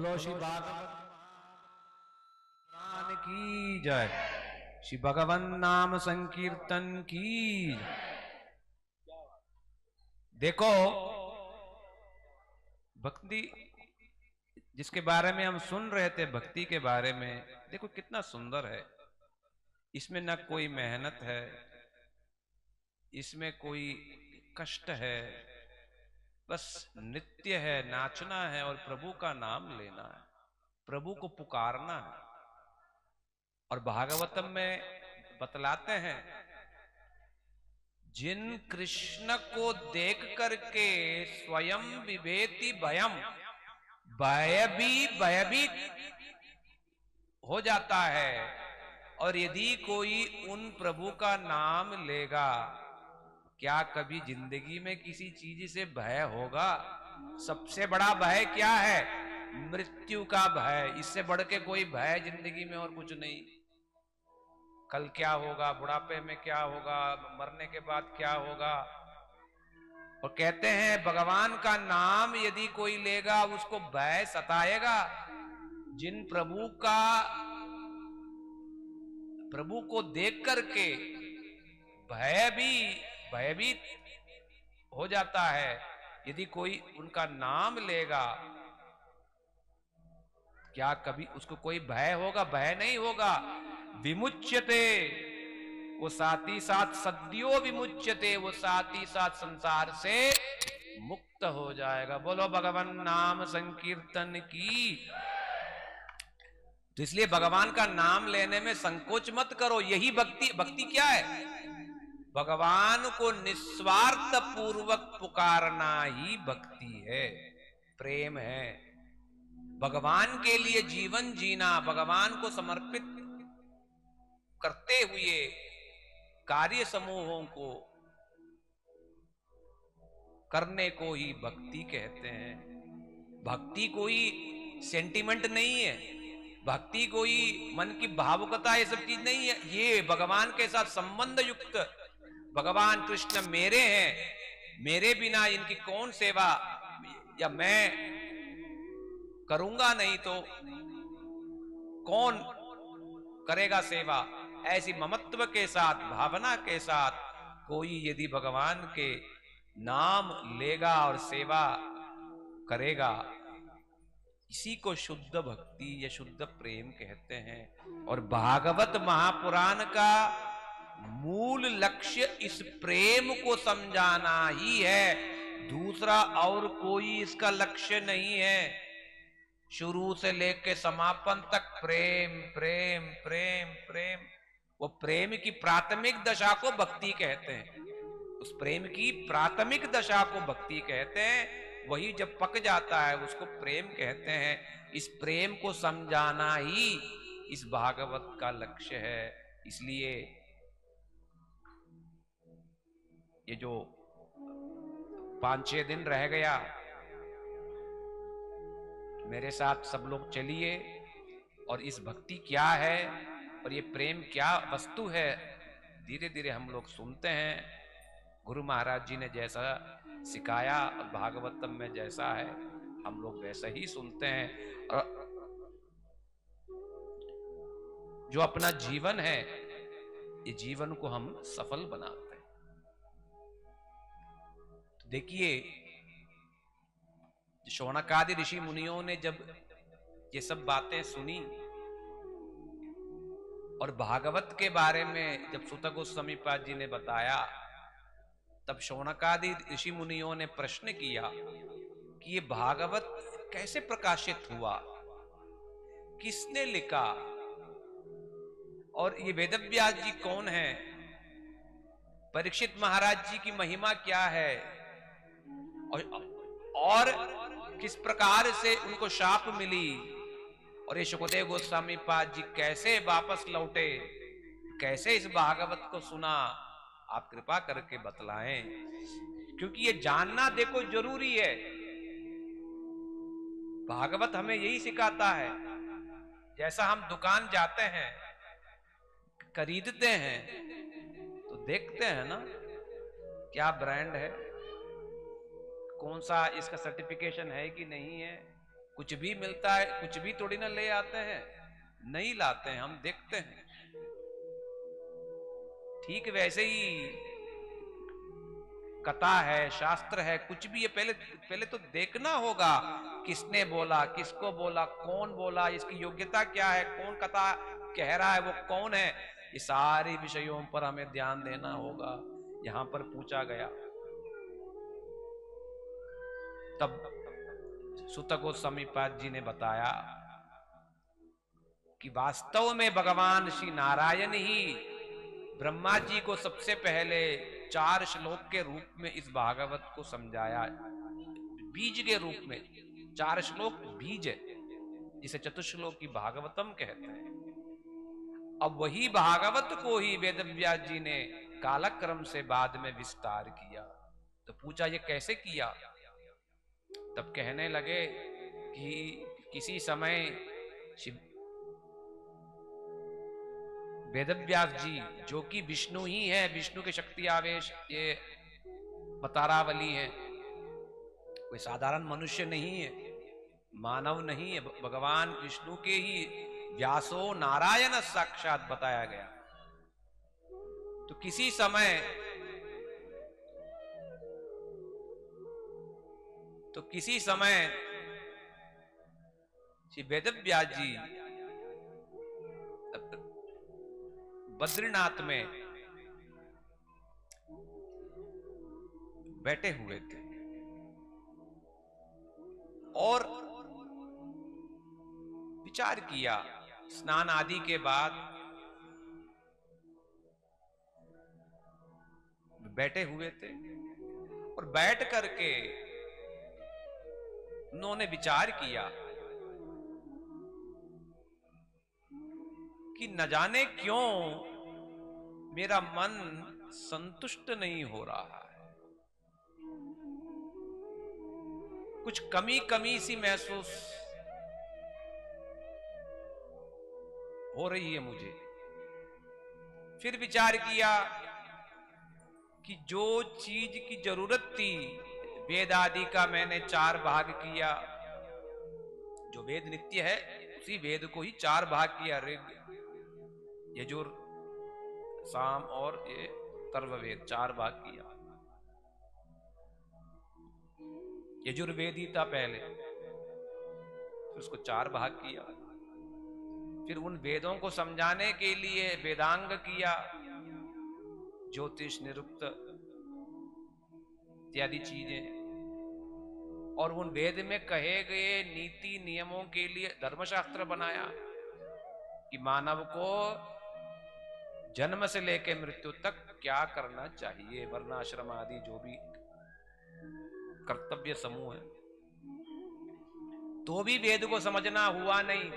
बोलो श्री भागवत पुराण की जय। श्री भगवन नाम संकीर्तन की। देखो भक्ति जिसके बारे में हम सुन रहे थे, भक्ति के बारे में, देखो कितना सुंदर है। इसमें न कोई मेहनत है, इसमें कोई कष्ट है, बस नित्य है, नाचना है और प्रभु का नाम लेना है, प्रभु को पुकारना है। और भागवतम में बतलाते हैं, जिन कृष्ण को देख करके स्वयं विभेति भयम, भय भी भयभीत हो जाता है, और यदि कोई उन प्रभु का नाम लेगा, क्या कभी जिंदगी में किसी चीज से भय होगा? सबसे बड़ा भय क्या है? मृत्यु का भय। इससे बढ़ के कोई भय जिंदगी में और कुछ नहीं। कल क्या होगा, बुढ़ापे में क्या होगा, मरने के बाद क्या होगा। और कहते हैं भगवान का नाम यदि कोई लेगा उसको भय सताएगा। जिन प्रभु को देख करके भयभीत हो जाता है, यदि कोई उनका नाम लेगा, क्या कभी उसको कोई भय होगा? भय नहीं होगा। विमुच्यते, वो साथ ही साथ सद्यो विमुच्यते, वो साथ ही साथ संसार से मुक्त हो जाएगा। बोलो भगवान नाम संकीर्तन की। तो इसलिए भगवान का नाम लेने में संकोच मत करो। यही भक्ति। भक्ति क्या है? भगवान को निस्वार्थ पूर्वक पुकारना ही भक्ति है, प्रेम है। भगवान के लिए जीवन जीना, भगवान को समर्पित करते हुए कार्य समूहों को करने को ही भक्ति कहते हैं। भक्ति कोई सेंटिमेंट नहीं है, भक्ति कोई मन की भावुकता, ये सब चीज नहीं है। ये भगवान के साथ संबंध युक्त, भगवान कृष्ण मेरे हैं, मेरे बिना इनकी कौन सेवा, या मैं करूंगा नहीं तो कौन करेगा सेवा। ऐसी ममत्व के साथ, भावना के साथ कोई यदि भगवान के नाम लेगा और सेवा करेगा, इसी को शुद्ध भक्ति या शुद्ध प्रेम कहते हैं। और भागवत महापुराण का मूल लक्ष्य इस प्रेम को समझाना ही है, दूसरा और कोई इसका लक्ष्य नहीं है। शुरू से लेकर समापन तक प्रेम प्रेम प्रेम प्रेम। वो प्रेम की प्राथमिक दशा को भक्ति कहते हैं। उस प्रेम की प्राथमिक दशा को भक्ति कहते हैं। वही जब पक जाता है उसको प्रेम कहते हैं। इस प्रेम को समझाना ही इस भागवत का लक्ष्य है। इसलिए ये जो 5-6 दिन रह गया, मेरे साथ सब लोग चलिए और इस भक्ति क्या है और ये प्रेम क्या वस्तु है, धीरे धीरे हम लोग सुनते हैं। गुरु महाराज जी ने जैसा सिखाया और भागवतम में जैसा है, हम लोग वैसा ही सुनते हैं। और जो अपना जीवन है, ये जीवन को हम सफल बनाते हैं। तो देखिए, शौनकादि ऋषि मुनियों ने जब ये सब बातें सुनी और भागवत के बारे में जब सूत गोस्वामी पाद जी ने बताया, तब शौनकादि ऋषि मुनियों ने प्रश्न किया कि ये भागवत कैसे प्रकाशित हुआ, किसने लिखा, और ये वेदव्यास जी कौन है, परीक्षित महाराज जी की महिमा क्या है, और किस प्रकार से उनको शाप मिली, और ये सुखदेव गोस्वामी पाद जी कैसे वापस लौटे, कैसे इस भागवत को सुना, आप कृपा करके बतलाएं। क्योंकि ये जानना देखो जरूरी है। भागवत हमें यही सिखाता है। जैसा हम दुकान जाते हैं, खरीदते हैं, तो देखते हैं ना क्या ब्रांड है, कौन सा इसका सर्टिफिकेशन है कि नहीं है, कुछ भी मिलता है, कुछ भी थोड़ी ना ले आते हैं, नहीं लाते हैं, हम देखते हैं। ठीक वैसे ही कथा है, शास्त्र है, कुछ भी है, पहले पहले तो देखना होगा किसने बोला, किसको बोला, कौन बोला, इसकी योग्यता क्या है, कौन कथा कह रहा है, वो कौन है। ये सारे विषयों पर हमें ध्यान देना होगा। यहां पर पूछा गया, तब सुत गोस्वामीपाद जी ने बताया कि वास्तव में भगवान श्री नारायण ही ब्रह्मा जी को सबसे पहले 4 श्लोक के रूप में इस भागवत को समझाया, बीज के रूप में। 4 श्लोक बीज है, जिसे चतुश्लोक की भागवतम कहते हैं। अब वही भागवत को ही वेदव्यास जी ने कालक्रम से बाद में विस्तार किया। तो पूछा ये कैसे किया? तब कहने लगे कि किसी समय वेदव्यास जी, जो कि विष्णु ही है, विष्णु के शक्ति आवेश ये बतारावली है, कोई साधारण मनुष्य नहीं है, मानव नहीं है, भगवान विष्णु के ही व्यासो नारायण साक्षात बताया गया। तो किसी समय श्री वेदव्यास जी बद्रीनाथ में बैठे हुए थे और विचार किया। स्नान आदि के बाद बैठे हुए थे और बैठ करके उन्होंने विचार किया कि न जाने क्यों मेरा मन संतुष्ट नहीं हो रहा है, कुछ कमी कमी सी महसूस हो रही है मुझे। फिर विचार किया कि जो चीज की जरूरत थी, वेद आदि का मैंने 4 भाग किया, जो वेद नित्य है उसी वेद को ही 4 भाग किया, ऋग यजुर साम और ये अथर्ववेद 4 भाग किया। यजुर्वेद ही था पहले, फिर उसको 4 भाग किया। फिर उन वेदों को समझाने के लिए वेदांग किया, ज्योतिष निरुक्त इत्यादि चीजें, और उन वेद में कहे गए नीति नियमों के लिए धर्मशास्त्र बनाया कि मानव को जन्म से लेकर मृत्यु तक क्या करना चाहिए, वर्णाश्रम आदि जो भी कर्तव्य समूह है। तो भी वेद को समझना हुआ नहीं,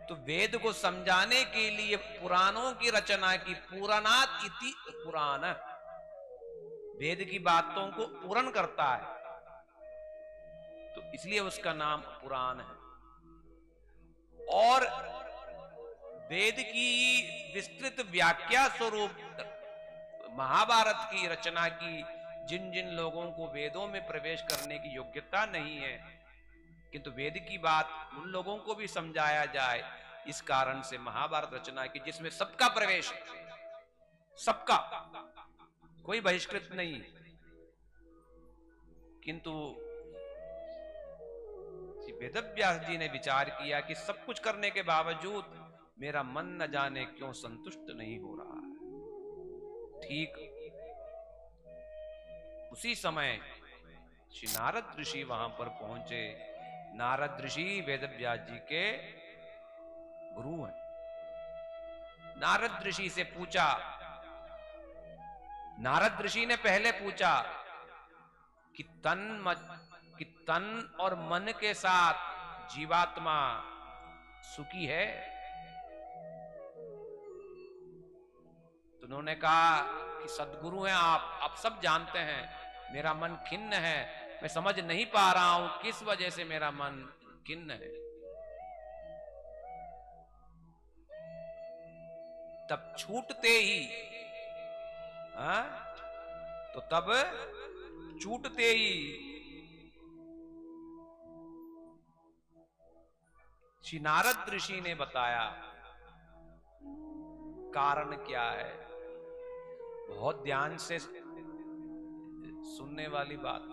तो वेद को समझाने के लिए पुराणों की रचना की, पुराणात इति पुराण, वेद की बातों को पूर्ण करता है, तो इसलिए उसका नाम पुराण है। और वेद की विस्तृत व्याख्या स्वरूप महाभारत की रचना की जिन जिन लोगों को वेदों में प्रवेश करने की योग्यता नहीं है, किंतु वेद की बात उन लोगों को भी समझाया जाए, इस कारण से महाभारत रचना की, जिसमें सबका प्रवेश है, सबका, कोई बहिष्कृत नहीं। किंतु वेदव्यास जी ने विचार किया कि सब कुछ करने के बावजूद मेरा मन न जाने क्यों संतुष्ट नहीं हो रहा है। ठीक उसी समय श्री नारद ऋषि वहां पर पहुंचे। नारद ऋषि वेदव्यास जी के गुरु हैं। नारद ऋषि से पूछा, नारद ऋषि ने पहले पूछा कि तन और मन के साथ जीवात्मा सुखी है? तो उन्होंने कहा कि सद्गुरु हैं आप सब जानते हैं, मेरा मन खिन्न है, मैं समझ नहीं पा रहा हूं किस वजह से मेरा मन खिन्न है। तब छूटते ही, तो तब छूटते ही श्री नारद ऋषि ने बताया कारण क्या है। बहुत ध्यान से सुनने वाली बात।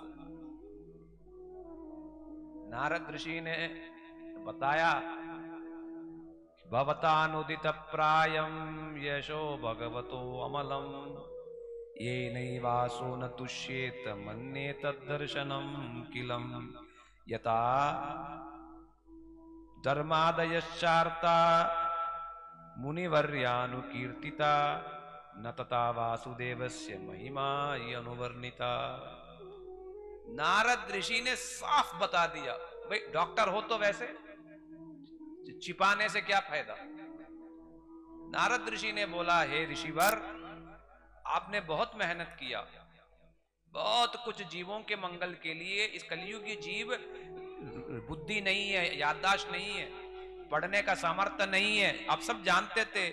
नारद ऋषि ने बताया, भवतानुदित प्रायम यशो भगवतो अमलम ये नैवासो न तुष्येत मन्ये तद्दर्शनम किलम यथा धर्मादयश्चार्ता मुनिवर्यानुकीर्तिता न तथा वासुदेवस्य महिमा अनुवर्णिता। नारद ऋषि ने साफ बता दिया, भाई डॉक्टर हो तो वैसे छिपाने से क्या फायदा। नारद ऋषि ने बोला, हे ऋषिवर, आपने बहुत मेहनत किया, बहुत कुछ जीवों के मंगल के लिए। इस कलियुगी जीव बुद्धि नहीं है, याददाश्त नहीं है, पढ़ने का सामर्थ्य नहीं है, आप सब जानते थे।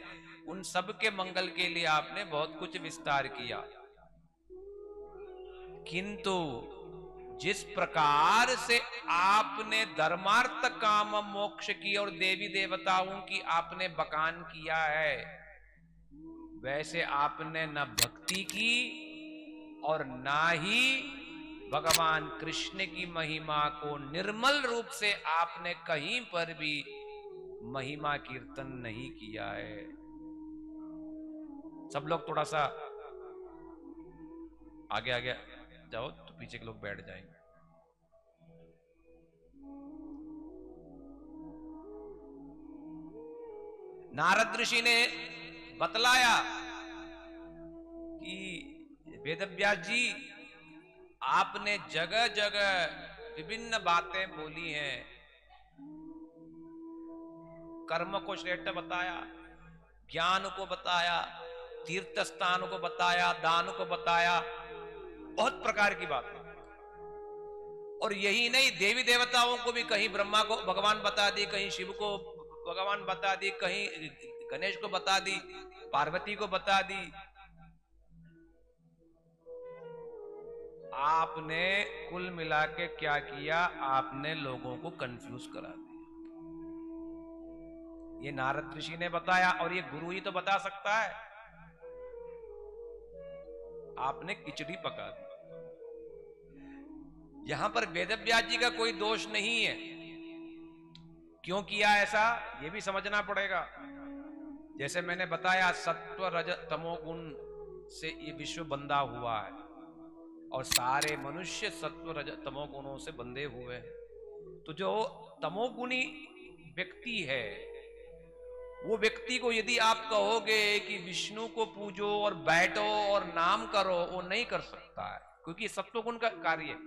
उन सब के मंगल के लिए आपने बहुत कुछ विस्तार किया, किंतु जिस प्रकार से आपने धर्मार्थ काम मोक्ष की और देवी देवताओं की आपने बखान किया है, वैसे आपने न भक्ति की और ना ही भगवान कृष्ण की महिमा को निर्मल रूप से आपने कहीं पर भी महिमा कीर्तन नहीं किया है। सब लोग थोड़ा सा आगे आगे जाओ तो पीछे के लोग बैठ जाएंगे। नारद ऋषि ने बतलाया कि वेदव्यास जी, आपने जगह जगह विभिन्न बातें बोली हैं, कर्म को श्रेष्ठ बताया, ज्ञान को बताया, तीर्थ स्थान को बताया, दान को बताया, बहुत प्रकार की बात। और यही नहीं, देवी देवताओं को भी कहीं ब्रह्मा को भगवान बता दी, कहीं शिव को भगवान बता दी, कहीं गणेश को बता दी, पार्वती को बता दी। आपने कुल मिला के क्या किया, आपने लोगों को कंफ्यूज करा दिया। ये नारद ऋषि ने बताया, और ये गुरु ही तो बता सकता है। आपने खिचड़ी पका दी। यहां पर वेदव्यास जी का कोई दोष नहीं है। क्यों किया ऐसा, ये भी समझना पड़ेगा। जैसे मैंने बताया, सत्व रज तमो गुण से ये विश्व बंधा हुआ है, और सारे मनुष्य सत्व रज तमो गुणों से बंधे हुए हैं। तो जो तमोगुणी व्यक्ति है, वो व्यक्ति को यदि आप कहोगे कि विष्णु को पूजो और बैठो और नाम करो, वो नहीं कर सकता है, क्योंकि सत्वगुण का कार्य है।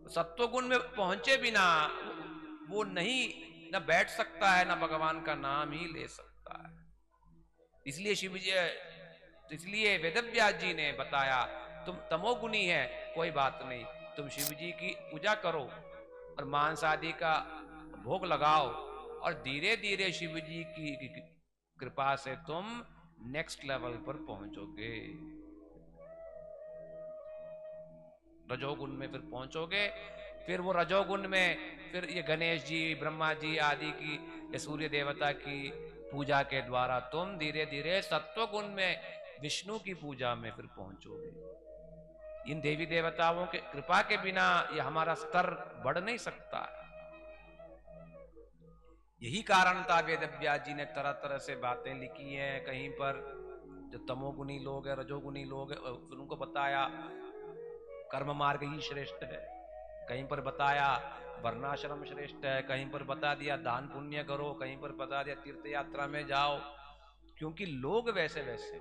सत्वगुण में पहुंचे बिना वो नहीं न बैठ सकता है, न भगवान का नाम ही ले सकता है। इसलिए शिव जी, इसलिए वेदव्यास जी ने बताया, तुम तमोगुणी है, कोई बात नहीं, तुम शिव जी की पूजा करो और मांस आदि का भोग लगाओ, और धीरे धीरे शिव जी की कृपा से तुम नेक्स्ट लेवल पर पहुंचोगे, रजोगुण में फिर पहुंचोगे। फिर वो रजोगुण में फिर ये गणेश जी, ब्रह्मा जी आदि की, ये सूर्य देवता की पूजा के द्वारा तुम धीरे धीरे सत्वगुण में विष्णु की पूजा में फिर पहुंचोगे। इन देवी देवताओं के कृपा के बिना ये हमारा स्तर बढ़ नहीं सकता। यही कारण था वेदव्यास जी ने तरह तरह से बातें लिखी हैं। कहीं पर जो तमोगुणी लोग है, रजोगुणी लोग है, उनको बताया कर्म मार्ग ही श्रेष्ठ है, कहीं पर बताया वर्णाश्रम श्रेष्ठ है, कहीं पर बता दिया दान पुण्य करो, कहीं पर बता दिया तीर्थ यात्रा में जाओ, क्योंकि लोग वैसे वैसे